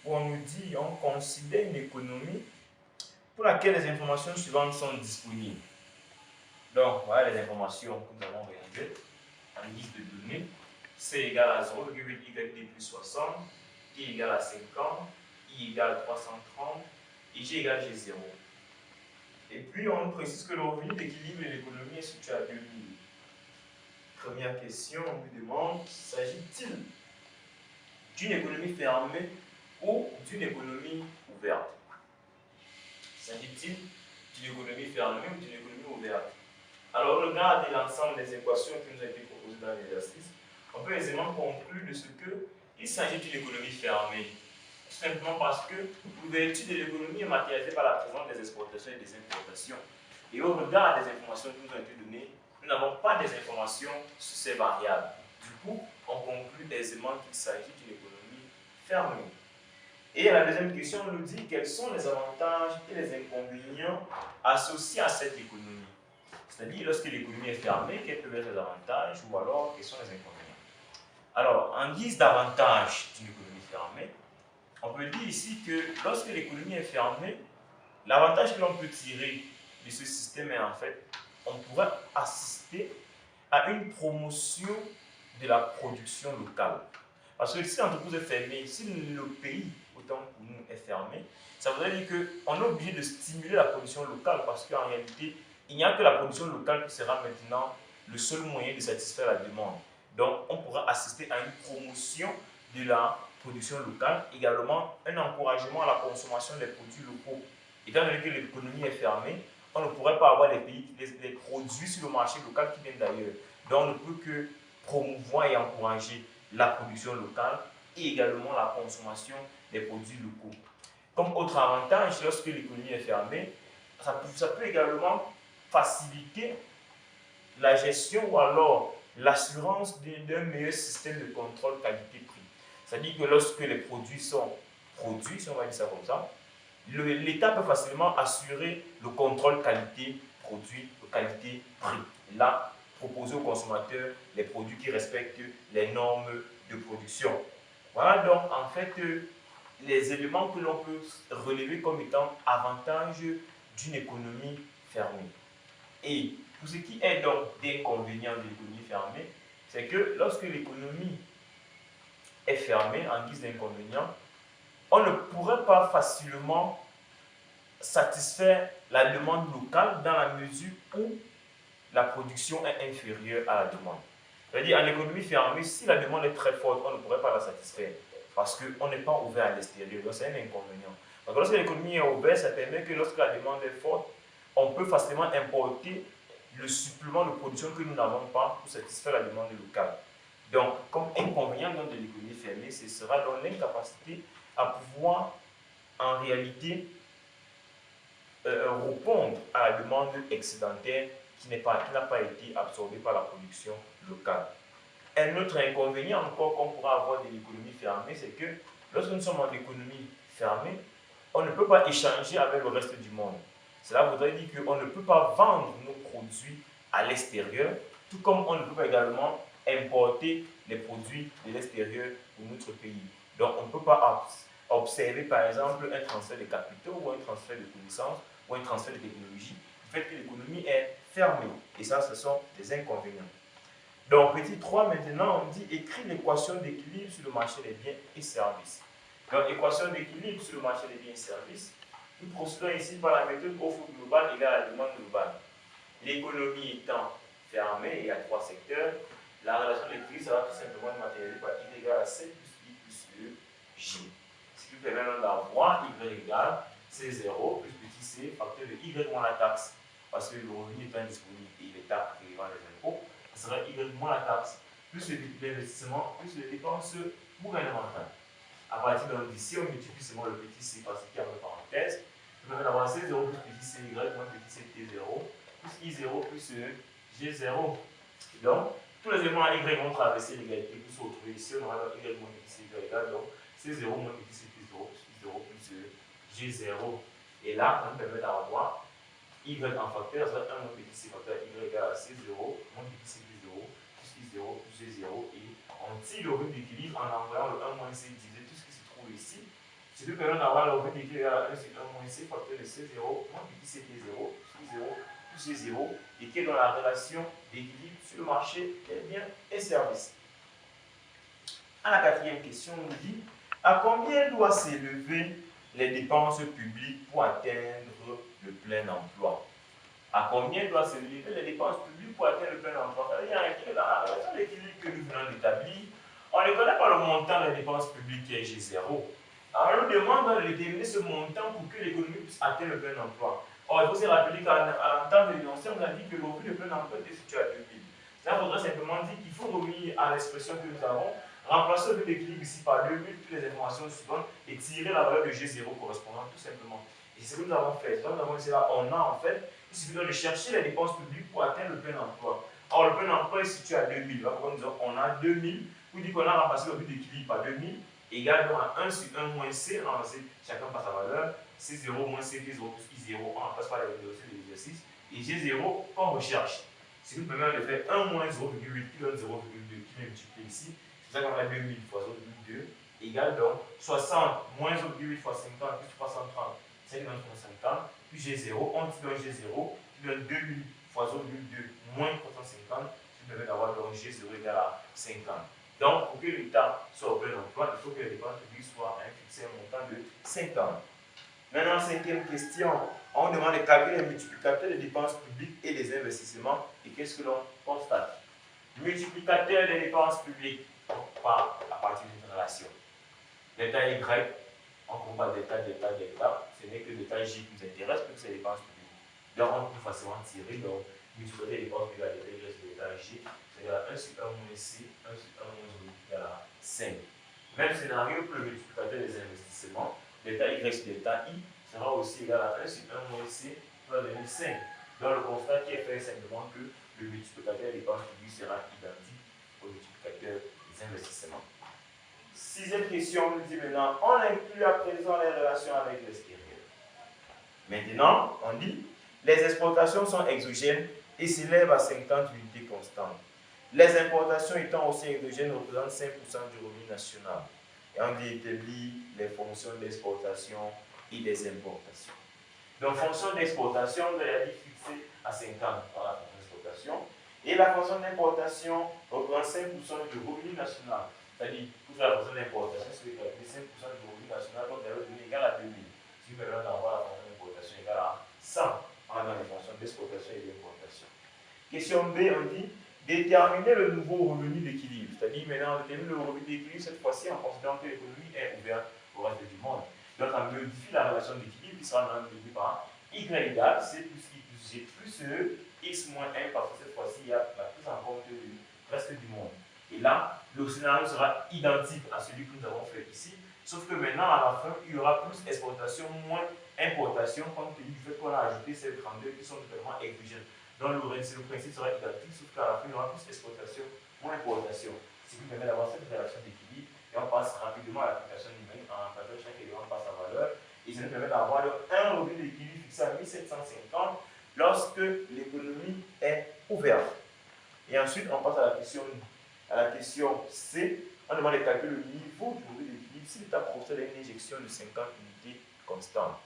où on nous dit, on considère une économie pour laquelle les informations suivantes sont disponibles. Donc, voilà les informations que nous avons regardées en guise de données. C égale à 0,YD plus 60, I égale à 50, I égale à 330 et G égale G0. Et puis, on précise que le revenu d'équilibre de l'économie est situé à 2 niveaux. Première question, on nous demande, s'agit-il d'une économie fermée ou d'une économie ouverte? S'agit-il d'une économie fermée ou d'une économie ouverte? Alors, au regard de l'ensemble des équations qui nous ont été proposées dans l'exercice, on peut aisément conclure de ce qu'il s'agit d'une économie fermée. Tout simplement parce que l'ouverture de l'économie est matérialisée par la présence des exportations et des importations. Et au regard des informations qui nous ont été données, nous n'avons pas des informations sur ces variables. Du coup, on conclut aisément qu'il s'agit d'une économie fermée. Et la deuxième question nous dit quels sont les avantages et les inconvénients associés à cette économie. C'est-à-dire, lorsque l'économie est fermée, quels peuvent être les avantages ou alors quels sont les inconvénients. Alors, en guise d'avantage d'une économie fermée, on peut dire ici que lorsque l'économie est fermée, l'avantage que l'on peut tirer de ce système est en fait, on pourrait assister à une promotion de la production locale. Parce que si l'entreprise est fermée, si le pays, autant pour nous, est fermé, ça voudrait dire qu'on est obligé de stimuler la production locale parce qu'en réalité, il n'y a que la production locale qui sera maintenant le seul moyen de satisfaire la demande. Donc, on pourra assister à une promotion de la production locale, également un encouragement à la consommation des produits locaux. Étant donné que l'économie est fermée, on ne pourrait pas avoir les produits sur le marché local qui viennent d'ailleurs. Donc, on ne peut que promouvoir et encourager la production locale et également la consommation des produits locaux. Comme autre avantage, lorsque l'économie est fermée, ça peut également faciliter la gestion ou alors l'assurance d'un meilleur système de contrôle qualité-prix. C'est-à-dire que lorsque les produits sont produits, si on va dire ça comme ça, l'État peut facilement assurer le contrôle qualité-produit, qualité-prix. Là, proposer aux consommateurs les produits qui respectent les normes de production. Voilà donc en fait les éléments que l'on peut relever comme étant avantages d'une économie fermée. Et pour ce qui est donc d'inconvénients de l'économie fermée, c'est que lorsque l'économie est fermée en guise d'inconvénient, on ne pourrait pas facilement satisfaire la demande locale dans la mesure où la production est inférieure à la demande. C'est-à-dire, en économie fermée, si la demande est très forte, on ne pourrait pas la satisfaire parce qu'on n'est pas ouvert à l'extérieur. Donc, c'est un inconvénient. Donc, lorsque l'économie est ouverte, ça permet que lorsque la demande est forte, on peut facilement importer le supplément de production que nous n'avons pas pour satisfaire la demande locale. Donc, comme inconvénient de l'économie fermée, ce sera donc l'incapacité à pouvoir, en réalité, répondre à la demande excédentaire qui n'a pas été absorbée par la production locale. Un autre inconvénient encore qu'on pourra avoir de l'économie fermée, c'est que lorsque nous sommes en économie fermée, on ne peut pas échanger avec le reste du monde. Cela voudrait dire qu'on ne peut pas vendre nos produits à l'extérieur, tout comme on ne peut pas également importer les produits de l'extérieur pour notre pays. Donc on ne peut pas observer par exemple un transfert de capitaux ou un transfert de connaissances ou un transfert de technologie du fait que l'économie est fermée. Et ça, ce sont des inconvénients. Donc, petit 3, maintenant, on dit écrit l'équation d'équilibre sur le marché des biens et services. Donc, équation d'équilibre sur le marché des biens et services, nous procédons ici par la méthode offre globale égale à la demande globale. L'économie étant fermée, il y a 3 secteurs, la relation d'équilibre sera tout simplement matérialisée par Y égale à C plus I plus E, G. Ce qui permet d'avoir Y égale C0 plus petit c facteur de Y moins la taxe, parce que le revenu est indisponible et il est taxe prélevant les impôts. Ce sera Y moins la taxe, plus l'investissement, plus les dépenses gouvernementales. À partir d'ici, on multiplie seulement le petit c par ce qui est entre parenthèses. Ça permet d'avoir C0 plus petit c Y moins petit c T0 plus I0 plus G0. Donc, tous les éléments à Y vont traverser l'égalité pour se retrouver ici. On aura Y moins petit c égale donc C0 moins petit c plus 0 plus I0 plus G0. Et là, on permet d'avoir Y en facteur, ça va être 1 moins petit c facteur Y égale à C0 moins petit c plus 0 plus I0 plus G0. Et on tire le revenu d'équilibre en envoyant le 1 moins c divisé tout ce qui se trouve ici Ce qui permet d'avoir le revenu d'équilibre égal à 1 sur 1 moins C facteur de C0 moins petit CT0 plus 0 plus C0 et qui est dans la relation d'équilibre sur le marché des biens et services. À la quatrième question, on nous dit à combien doit s'élever les dépenses publiques pour atteindre le plein emploi? À combien doit s'élever les dépenses publiques pour atteindre le plein emploi? Il y a un équilibre dans la relation d'équilibre que nous venons d'établir. On ne connaît pas le montant des dépenses publiques qui est G0. Alors, on nous demande de déterminer ce montant pour que l'économie puisse atteindre le plein emploi. Or, il faut se rappeler qu'à l'entente de l'énoncé, on a dit que le revenu de plein emploi était situé à 2000. Ça voudrait simplement dire qu'il faut revenir à l'expression que nous avons, remplacer le but d'équilibre ici par 2000, toutes les informations suivantes et tirer la valeur de G0 correspondante tout simplement. Et c'est ce que nous avons fait. Donc, nous avons ici là, on a en fait, il suffit de chercher les dépenses publiques pour atteindre le plein emploi. Or, le plein emploi est situé à 2000. Donc, nous disons, on a 2000, pour dire qu'on a remplacé le but d'équilibre par 2000, égale donc à 1 sur 1 moins C, on a remplacé chacun par sa valeur, C0 moins CT0 plus I0, on remplace par les dossiers de l'exercice, et G0 qu'on recherche. Ce qui nous permet de faire 1 moins 0,8 qui donne 0,2 qui est multiplié ici. C'est ça qu'on a 2000 fois 0,2 égale donc 60 moins 0,8 fois 50 plus 330, c'est qui donne 350, plus G0, on dit donc G0 qui donne 2000 fois 0,2 moins 350, qui permet d'avoir donc G0 égale à 50. Donc, pour que l'État soit au plein emploi, il faut que les dépenses publiques soient fixées à un montant de 50. Maintenant, cinquième question, on demande de calculer les multiplicateurs des dépenses publiques et des investissements. Et qu'est-ce que l'on constate? Multiplicateur des dépenses publiques, par à partir d'une relation. Delta Y, on compare delta, delta, delta, ce n'est que delta J qui nous intéresse, parce que c'est les dépenses publiques. Donc, on peut facilement tirer, donc, multiplicateur des dépenses publiques à delta Y sur delta J, c'est égal à 1 sur 1 moins C, 1 sur 1 moins J égale à 5. Même scénario pour le multiplicateur des investissements, delta Y sur delta I sera aussi égal à 1 sur 1 moins C, qui va donner 5. Donc, le constat qui est fait simplement que le multiplicateur des dépenses publiques sera identique au multiplicateur des investissements. Sixième question, on nous dit maintenant, on inclut à présent les relations avec l'extérieur. Maintenant, on dit, les exportations sont exogènes et s'élèvent à 50 unités constantes. Les importations étant aussi exogènes représentent 5% du revenu national. Et on dit établir les fonctions d'exportation et des importations. Donc, fonction d'exportation, on a dit fixée à 50 par la fonction d'exportation. Et la fonction d'importation représente 5% du revenu national. C'est-à-dire, pour faire la fonction d'importation, si vous calculez 5% du revenu national, donc la revenu égale à 2000. Si vous permettez d'avoir la fonction d'importation égale à 100 dans les fonctions d'exportation et d'importation. Question B, on dit déterminer le nouveau revenu d'équilibre. C'est-à-dire, maintenant, on détermine le revenu d'équilibre cette fois-ci en considérant que l'économie est ouverte au reste du monde. Donc, on modifie la relation d'équilibre qui sera déterminée par Y égale C plus I plus G plus E, X moins 1, parce que cette fois-ci, il y a la prise en compte du reste du monde. Et là, le scénario sera identique à celui que nous avons fait ici, sauf que maintenant, à la fin, il y aura plus exportation, moins importation, compte tenu du fait qu'on a ajouté ces 32 qui sont totalement exigènes. Donc, le principe sera identique, sauf qu'à la fin, il y aura plus exportation, moins importation. Ce qui permet d'avoir cette relation d'équilibre. Et on passe rapidement à l'application numérique en remplaçant chaque élément par sa valeur. Et ça nous permet d'avoir un revenu d'équilibre fixé à 1750 lorsque l'économie est ouverte. Et ensuite, on passe à la question C. On demande de calculer le niveau du revenu d'équilibre si l'État procède à une injection de 50 unités constantes.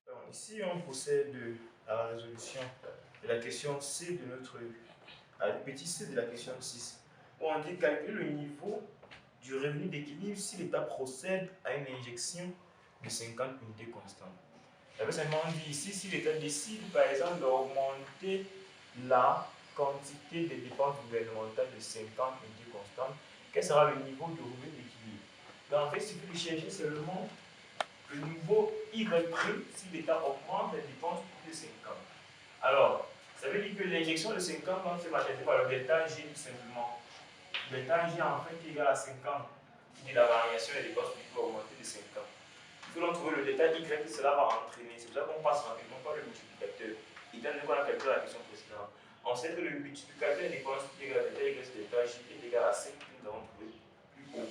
Alors, ici, on procède à la résolution de la question C de notre petit c de la question 6, où on dit calculer le niveau du revenu d'équilibre si l'État procède à une injection de 50 unités constantes. Ça veut simplement dire ici, si l'État décide par exemple d'augmenter la quantité des dépenses gouvernementales de 50 unités constantes, quel sera le niveau de revenu d'équilibre? Donc en fait, il suffit de chercher seulement le niveau Y' si l'État augmente les dépenses de 50. Alors, ça veut dire que l'injection de 50, donc c'est matérialisé par le delta G tout simplement. Delta G en fait est égal à 50, qui dit la variation des dépenses qui peut augmenter de 50. Il faut donc trouver le delta Y que cela va entraîner. C'est pour ça qu'on passe rapidement par le multiplicateur. Étant donné qu'on a calculé la question précédente, on sait que le multiplicateur des dépenses qui est égal à delta Y delta J est égal à 5 que nous avons trouvé plus haut.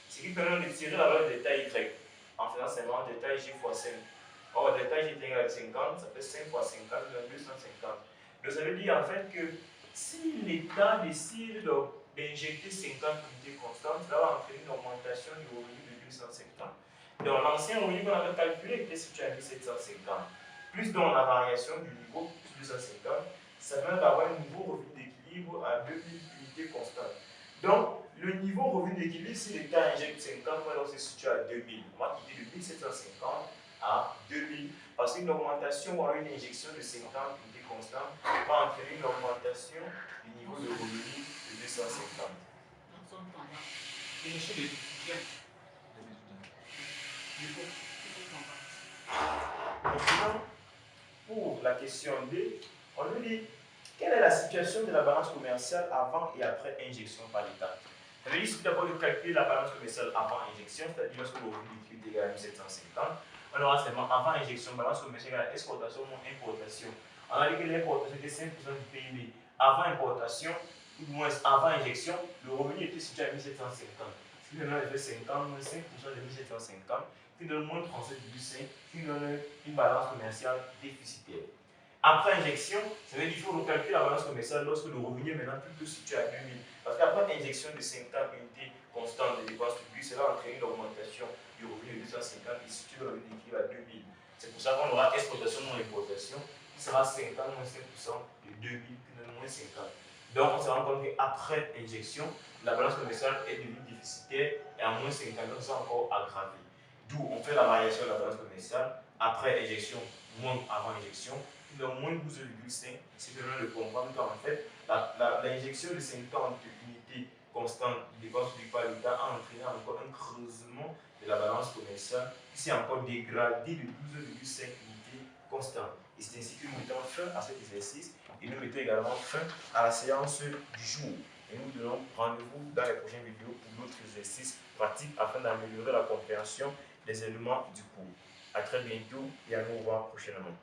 Ce qui permet de tirer la valeur de delta Y en faisant simplement delta J fois 5. Or, delta J est égal à 50, ça fait 5 fois 50, donc 250. Donc, ça veut dire en fait que si l'État décide d'injecter 50 unités constantes, cela va entraîner une augmentation du revenu de 250. Donc l'ancien revenu qu'on avait calculé était situé à 1750. Plus dans la variation du niveau, plus 250, ça permet d'avoir un nouveau revenu d'équilibre à 2000 unités constantes. Donc, le niveau revenu d'équilibre, si l'État injecte 50, alors c'est situé à 2000. On va quitter de 1750 à 2000 parce qu'une augmentation ou une injection de 50 unités constantes va entraîner une augmentation du niveau de revenu de 250. Maintenant, pour la question D, on nous dit quelle est la situation de la balance commerciale avant et après injection par l'État. On veut dire tout d'abord de calculer la balance commerciale avant injection, c'est-à-dire lorsque le revenu liquide est égal à 1750, on aura seulement avant injection, balance commerciale égale à exportation moins importation. On a dit que l'importation était 5% du PIB. Avant importation, ou moins avant injection, le revenu était situé à 1750. Ce qui donne un effet 50 moins 5% de 1750, qui donne moins 37,5, qui donne une balance commerciale déficitaire. Après injection, ça veut dire qu'il faut recalculer la balance commerciale lorsque le revenu est maintenant plutôt situé à 2000. Parce qu'après injection de 50 unités constantes de dépenses publiques, cela va entraîner une augmentation du revenu de 250 qui se situe dans le revenu d'équilibre à 2000. C'est pour ça qu'on aura exportation moins importation qui sera 50 moins 5% de 2000 qui donne moins 50. Donc on se rend compte qu'après injection, la balance commerciale est devenue déficitaire et à moins 50, donc c'est encore aggravé. D'où on fait la variation de la balance commerciale après injection moins avant injection. Donc moins 12,5, c'est que de comprendre qu'en fait, l'injection de 50 unités constantes de dépenses publiques par l'État a entraîné encore un creusement de la balance commerciale qui s'est encore dégradé de 12,5 unités constantes. Et c'est ainsi que nous mettons fin à cet exercice et nous mettons également fin à la séance du jour. Et nous donnons rendez-vous dans les prochaines vidéos pour d'autres exercices pratiques afin d'améliorer la compréhension des éléments du cours. A très bientôt et à nous revoir prochainement.